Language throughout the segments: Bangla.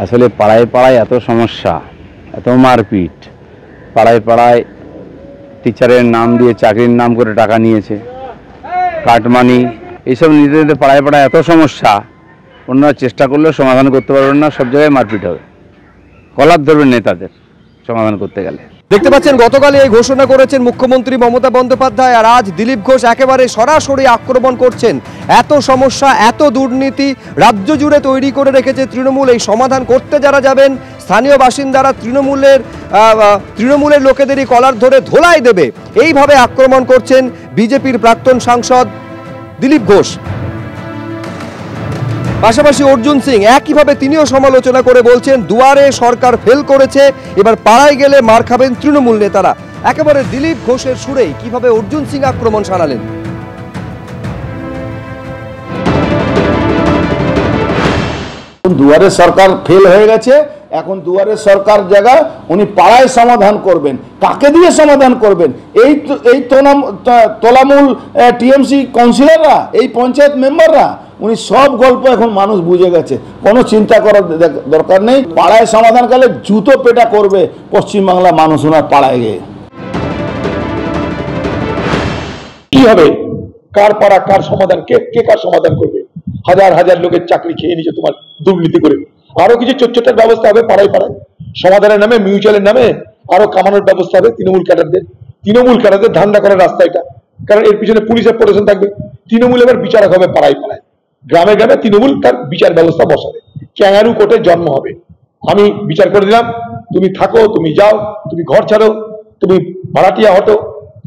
আসলে পাড়ায় পাড়ায় এত সমস্যা, এত মারপিট, পাড়ায় পাড়ায় টিচারের নাম দিয়ে চাকরির নাম করে টাকা নিয়েছে, কাটমানি, এইসব নিতে নিতে পাড়ায় পাড়ায় এত সমস্যা, ওনারা চেষ্টা করলেও সমাধান করতে পারবেন না। সব জায়গায় মারপিট হবে, কলার ধরবেন নেতাদের সমাধান করতে গেলে। দেখতে পাচ্ছেন গতকাল এই ঘোষণা করেছেন মুখ্যমন্ত্রী মমতা বন্দ্যোপাধ্যায়, আর আজ দিলীপ ঘোষ একেবারে সরাসরি আক্রমণ করছেন। এত সমস্যা, এত দুর্নীতি রাজ্য জুড়ে তৈরি করে রেখেছে তৃণমূল। এই সমাধান করতে যারা যাবেন স্থানীয় বাসিন্দারা তৃণমূলের লোকেদেরই কলার ধরে ধোলাই দেবে, এইভাবে আক্রমণ করছেন বিজেপির প্রাক্তন সাংসদ দিলীপ ঘোষ। পাশাপাশি অর্জুন সিং একইভাবে তিনিও সমালোচনা করে বলছেন দুয়ারে সরকার ফেল করেছে, এবার পাড়ায় গেলে মার খাবেন তৃণমূল নেতারা। একেবারে দিলীপ ঘোষের সুরেই কিভাবে অর্জুন সিং আক্রমণ সারালেন। দুয়ারে সরকার ফেল হয়ে গেছে, এখন দুয়ারে সরকার জায়গায় উনি পাড়ায় সমাধান করবেন। কাকে দিয়ে সমাধান করবেন? এই তোলামূল টিএমসি কাউন্সিলররা, এই পঞ্চায়েত মেম্বাররা, উনি সব গল্প এখন মানুষ বুঝে গেছে, কোনো চিন্তা করার দরকার নেই। পাড়ায় সমাধান করলে জুতো পেটা করবে পশ্চিমবাংলা মানুষ ওনার পাড়ায় গিয়ে। কি হবে? কার পাড়া কার সমাধান, কে কার সমাধান করবে? হাজার হাজার লোকের চাকরি খেয়ে নিচ্ছে তোমার দুর্নীতি করে। আরো কিছু চোটচোটার ব্যবস্থা হবে পাড়ায় পাড়ায়, সমাধানের নামে, মিউচুয়ালের নামে আরো কামানোর ব্যবস্থা হবে তৃণমূল ক্যাডারদের ধান্দা করার রাস্তা এটা। কারণ এর পিছনে পুলিশের প্রোটেকশন থাকবে। তৃণমূল এবার বিচারক হবে পাড়ায় পাড়ায়, গ্রামে গ্রামে তৃণমূল তার বিচার ব্যবস্থা বসাবে। ক্যাঙ্গারু কোর্টের জন্ম হবে। আমি বিচার করে দিলাম, তুমি থাকো, তুমি যাও, তুমি ঘর ছাড়ো, তুমি ভাড়াটিয়া হটো,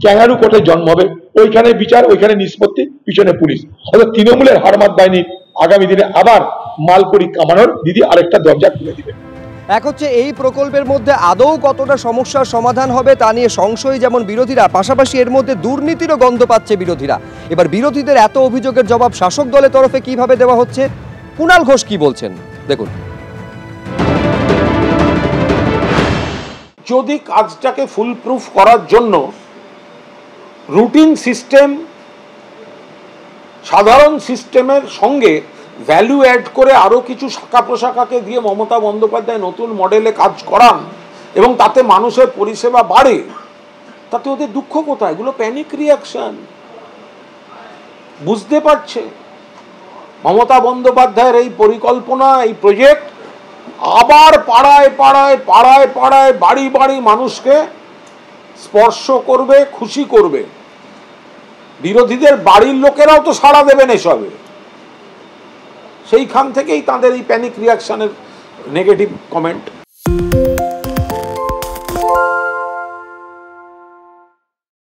ক্যাঙ্গারু কোর্টের জন্ম হবে। ওইখানে বিচার, ওইখানে নিষ্পত্তি, পিছনে পুলিশ। অর্থাৎ তৃণমূলের হারমাত বাহিনী আগামী দিনে আবার মালকড়ি কামানোর দিদি আরেকটা দরজা খুলে দিবে। এক হচ্ছে এই প্রকল্পের মধ্যে আদৌ কতটা সমস্যার সমাধান হবে তা নিয়ে সংশয় যেমন বিরোধীরা, পাশাপাশি এর মধ্যে দুর্নীতিরও গন্ধ পাচ্ছে বিরোধীরা। এবার বিরোধীদের এত অভিযোগের জবাব শাসক দলের তরফে কিভাবে দেওয়া হচ্ছে, কুণাল ঘোষ কি বলছেন দেখুন। যদি কাজটাকে ফুলপ্রুফ করার জন্য রুটিন সিস্টেম, সাধারণ সিস্টেমের সঙ্গে ভ্যালু অ্যাড করে আরও কিছু শাখা প্রশাখাকে দিয়ে মমতা বন্দ্যোপাধ্যায় নতুন মডেলে কাজ করান এবং তাতে মানুষের পরিষেবা বাড়ে, তাতে ওদের দুঃখ কোথায়? এগুলো প্যানিক রিয়াকশন। বুঝতে পারছে মমতা বন্দ্যোপাধ্যায়ের এই পরিকল্পনা, এই প্রজেক্ট আবার পাড়ায় পাড়ায় পাড়ায় পাড়ায় বাড়ি বাড়ি মানুষকে স্পর্শ করবে, খুশি করবে। বিরোধীদের বাড়ির লোকেরাও তো সাড়া দেবেন এসবে। সেইখান থেকেই তাদের এই প্যানিক রিয়াকশনের নেগেটিভ কমেন্ট।